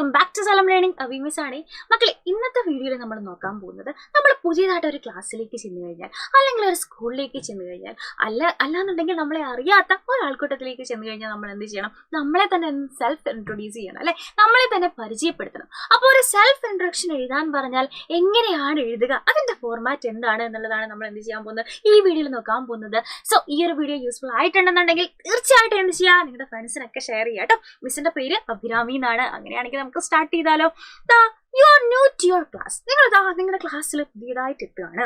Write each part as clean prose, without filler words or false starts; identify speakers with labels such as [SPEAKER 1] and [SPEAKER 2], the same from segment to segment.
[SPEAKER 1] Welcome back to സലം learning. Miss ആണ് മക്കളെ. ഇന്നത്തെ വീഡിയോയിൽ നമ്മൾ നോക്കാൻ പോകുന്നത് നമ്മൾ പുതിയതായിട്ട് ഒരു ക്ലാസ്സിലേക്ക് ചെന്ന് കഴിഞ്ഞാൽ അല്ലെങ്കിൽ ഒരു സ്കൂളിലേക്ക് ചെന്ന് കഴിഞ്ഞാൽ അല്ലാന്നുണ്ടെങ്കിൽ നമ്മളെ അറിയാത്ത ഒരാൾക്കൂട്ടത്തിലേക്ക് ചെന്ന് കഴിഞ്ഞാൽ നമ്മൾ എന്ത് ചെയ്യണം? നമ്മളെ തന്നെ സെൽഫ് ഇൻട്രൊഡ്യൂസ് ചെയ്യണം അല്ലെ, നമ്മളെ തന്നെ പരിചയപ്പെടുത്തണം. അപ്പോൾ ഒരു സെൽഫ് ഇൻട്രൊഡക്ഷൻ എഴുതാൻ പറഞ്ഞാൽ എങ്ങനെയാണ് എഴുതുക, അതിന്റെ ഫോർമാറ്റ് എന്താണ് എന്നുള്ളതാണ് നമ്മൾ എന്ത് ചെയ്യാൻ പോകുന്നത്, ഈ വീഡിയോയിൽ നോക്കാൻ പോകുന്നത്. സോ ഈ ഒരു വീഡിയോ യൂസ്ഫുൾ ആയിട്ടുണ്ടെന്നുണ്ടെങ്കിൽ തീർച്ചയായിട്ടും എന്ത് ചെയ്യുക, നിങ്ങളുടെ ഫ്രണ്ട്സിനൊക്കെ ഷെയർ ചെയ്യാം കേട്ടോ. മിസ്സിന്റെ പേര് അഭിരാമി എന്നാണ്. അങ്ങനെയാണെങ്കിൽ നമുക്ക് സ്റ്റാർട്ട് ചെയ്താലോ. You are new to your class. നിങ്ങളുടെ ക്ലാസ്സിൽ പുതിയതായിട്ട് എത്തുകയാണ്.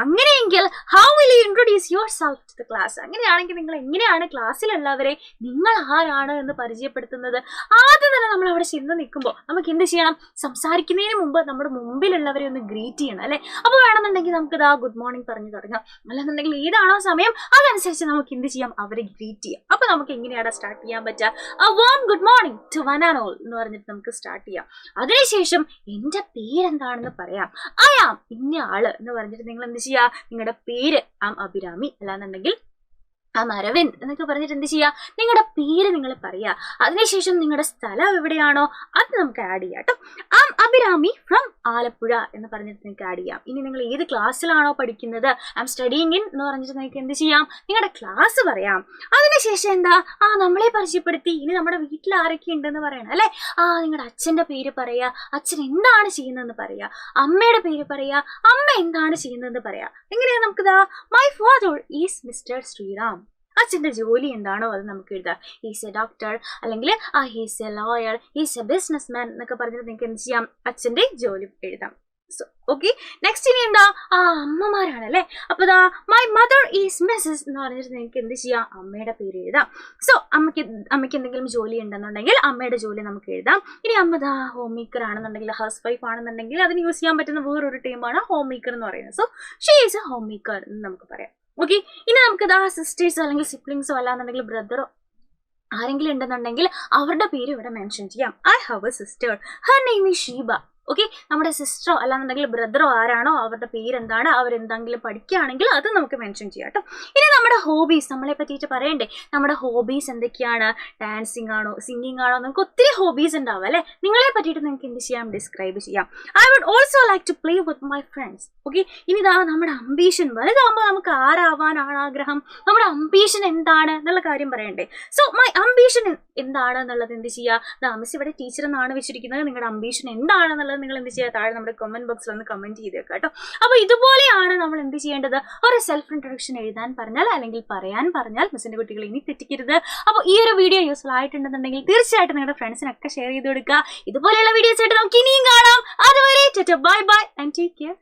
[SPEAKER 1] അങ്ങനെയെങ്കിൽ how will you introduce yourself to the class? അങ്ങനെയാണെങ്കിൽ നിങ്ങൾ എങ്ങനെയാണ് ക്ലാസ്സിലുള്ളവരെ നിങ്ങൾ ആരാണ് എന്ന് പരിചയപ്പെടുത്തുന്നത്? ആദ്യം തന്നെ നമ്മൾ അവിടെ ചെന്ന് നിൽക്കുമ്പോൾ നമുക്ക് എന്ത് ചെയ്യണം? സംസാരിക്കുന്നതിന് മുമ്പ് നമ്മുടെ മുമ്പിലുള്ളവരെ ഒന്ന് ഗ്രീറ്റ് ചെയ്യണം അല്ലെ. അപ്പോൾ വേണമെന്നുണ്ടെങ്കിൽ നമുക്ക് ഗുഡ് മോർണിംഗ് പറഞ്ഞു തുടങ്ങാം. അല്ലെന്നുണ്ടെങ്കിൽ ഏതാണോ സമയം അതനുസരിച്ച് നമുക്ക് എന്ത് ചെയ്യാം? അവരെ ഗ്രീറ്റ് ചെയ്യാം. അപ്പൊ നമുക്ക് എങ്ങനെയാണ് സ്റ്റാർട്ട് ചെയ്യാൻ പറ്റുക? A warm good morning to one and all എന്ന് പറഞ്ഞിട്ട് നമുക്ക് സ്റ്റാർട്ട് ചെയ്യാം. അതിനുശേഷം എന്റെ പേരെന്താണെന്ന് പറയാം. ആയാം ഇന്ന ആള് എന്ന് പറഞ്ഞിട്ട് നിങ്ങൾ എന്ത് ചെയ്യാ? നിങ്ങളുടെ പേര് അഭിരാമി അല്ലാന്നുണ്ടെങ്കിൽ അരവിന്ദ് എന്നൊക്കെ പറഞ്ഞിട്ട് എന്ത് ചെയ്യുക? നിങ്ങളുടെ പേര് നിങ്ങൾ പറയുക. അതിനുശേഷം നിങ്ങളുടെ സ്ഥലം എവിടെയാണോ അത് നമുക്ക് ആഡ് ചെയ്യാം കേട്ടോ. അഭിരാമി ഫ്രം ആലപ്പുഴ എന്ന് പറഞ്ഞിട്ട് നിങ്ങൾക്ക് ആഡ് ചെയ്യാം. ഇനി നിങ്ങൾ ഏത് ക്ലാസ്സിലാണോ പഠിക്കുന്നത്, സ്റ്റഡിയിങ് ഇൻ എന്ന് പറഞ്ഞിട്ട് നിങ്ങൾക്ക് എന്ത് ചെയ്യാം? നിങ്ങളുടെ ക്ലാസ് പറയാം. അതിനുശേഷം എന്താ? നമ്മളെ പരിചയപ്പെടുത്തി. ഇനി നമ്മുടെ വീട്ടിൽ ആരൊക്കെ ഉണ്ടെന്ന് പറയണം അല്ലെ. നിങ്ങളുടെ അച്ഛൻ്റെ പേര് പറയുക, അച്ഛൻ എന്താണ് ചെയ്യുന്നതെന്ന് പറയുക. അമ്മയുടെ പേര് പറയുക, അമ്മ എന്താണ് ചെയ്യുന്നതെന്ന് പറയാം. എങ്ങനെയാ നമുക്ക് my father is Mister Shriram. അച്ഛൻ്റെ ജോലി എന്താണോ അത് നമുക്ക് എഴുതാം. ഹീസ് എ ഡോക്ടർ അല്ലെങ്കിൽ he's a lawyer, he's a businessman എന്നൊക്കെ പറഞ്ഞിട്ട് നിങ്ങൾക്ക് എന്ത് ചെയ്യാം? അച്ഛൻ്റെ ജോലി എഴുതാം. സോ ഓക്കെ, നെക്സ്റ്റ് ഇനി എന്താ? അമ്മമാരാണ് അല്ലേ. അപ്പൊ മൈ മദർ ഈസ് മിസ്സസ് എന്ന് പറഞ്ഞിട്ട് നിങ്ങൾക്ക് എന്ത് ചെയ്യാം? അമ്മയുടെ പേര് എഴുതാം. സോ അമ്മയ്ക്ക് എന്തെങ്കിലും ജോലി ഉണ്ടെന്നുണ്ടെങ്കിൽ അമ്മയുടെ ജോലി നമുക്ക് എഴുതാം. ഇനി അമ്മ ഹോം മേക്കർ ആണെന്നുണ്ടെങ്കിൽ, ഹൗസ് വൈഫ് ആണെന്നുണ്ടെങ്കിൽ അതിന് യൂസ് ചെയ്യാൻ പറ്റുന്ന വേറൊരു ടീമാണ് ഹോം മേക്കർ എന്ന് പറയുന്നത്. So she is A home maker എന്ന് നമുക്ക് പറയാം. ഓക്കെ, ഇനി നമുക്ക് സിസ്റ്റേഴ്സോ അല്ലെങ്കിൽ സിബ്ലിങ്സോ അല്ലാന്നുണ്ടെങ്കിൽ ബ്രദറോ ആരെങ്കിലും ഉണ്ടെന്നുണ്ടെങ്കിൽ അവരുടെ പേര് ഇവിടെ മെൻഷൻ ചെയ്യാം. I have A sister, her name is Sheeba. Okay, നമ്മുടെ സിസ്റ്ററോ അല്ലാന്നുണ്ടെങ്കിൽ ബ്രദറോ ആരാണോ അവരുടെ പേരെന്താണ്, അവരെന്തെങ്കിലും പഠിക്കുകയാണെങ്കിൽ അത് നമുക്ക് മെൻഷൻ ചെയ്യാം കേട്ടോ. ഇനി നമ്മുടെ ഹോബീസ്, നമ്മളെ പറ്റിയിട്ട് പറയണ്ടേ? നമ്മുടെ ഹോബീസ് എന്തൊക്കെയാണ്? ഡാൻസിങ് ആണോ, സിംഗിങ് ആണോ? നമുക്ക് ഒത്തിരി ഹോബീസ് ഉണ്ടാവും അല്ലേ. നിങ്ങളെ പറ്റിയിട്ട് നിങ്ങൾക്ക് എന്ത് ചെയ്യാം? ഡിസ്ക്രൈബ് ചെയ്യാം. I would also like to play with my friends. Okay, ഇനി നമ്മുടെ അംബീഷൻ, വലുതാകുമ്പോൾ നമുക്ക് ആരാവാനാണ് ആഗ്രഹം, നമ്മുടെ അംബീഷൻ എന്താണ് എന്നുള്ള കാര്യം പറയണ്ടേ. സോ മൈ അംബീഷൻ എന്താണ് എന്നുള്ളത് എന്ത് ചെയ്യുക? മിസ് ഇവിടെ ടീച്ചർ എന്നാണ് വെച്ചിരിക്കുന്നത്. നിങ്ങളുടെ അംബീഷൻ എന്താണെന്നുള്ളത് നിങ്ങൾ എന്ത് ചെയ്യുക? താഴെ നമ്മുടെ കമന്റ് ബോക്സിൽ ഒന്ന് കമന്റ് ചെയ്തേക്കാം കേട്ടോ. അപ്പോൾ ഇതുപോലെയാണ് നമ്മൾ എന്ത് ചെയ്യേണ്ടത്? ഒരു സെൽഫ് ഇൻട്രൊഡക്ഷൻ എഴുതാൻ പറഞ്ഞാൽ അല്ലെങ്കിൽ പറയാൻ പറഞ്ഞാൽ മിസ്സിന്റെ കുട്ടികൾ ഇനി തെറ്റിക്കരുത്. അപ്പോൾ ഈ ഒരു വീഡിയോ യൂസ്ഫുൾ ആയിട്ടുണ്ടെന്നുണ്ടെങ്കിൽ തീർച്ചയായിട്ടും നിങ്ങളുടെ ഫ്രണ്ട്സിനൊക്കെ ഷെയർ ചെയ്ത് കൊടുക്കുക. ഇതുപോലെയുള്ള വീഡിയോസ് ആയിട്ട് നമുക്ക് ഇനിയും കാണാം. അതുവരെ bye bye and take care.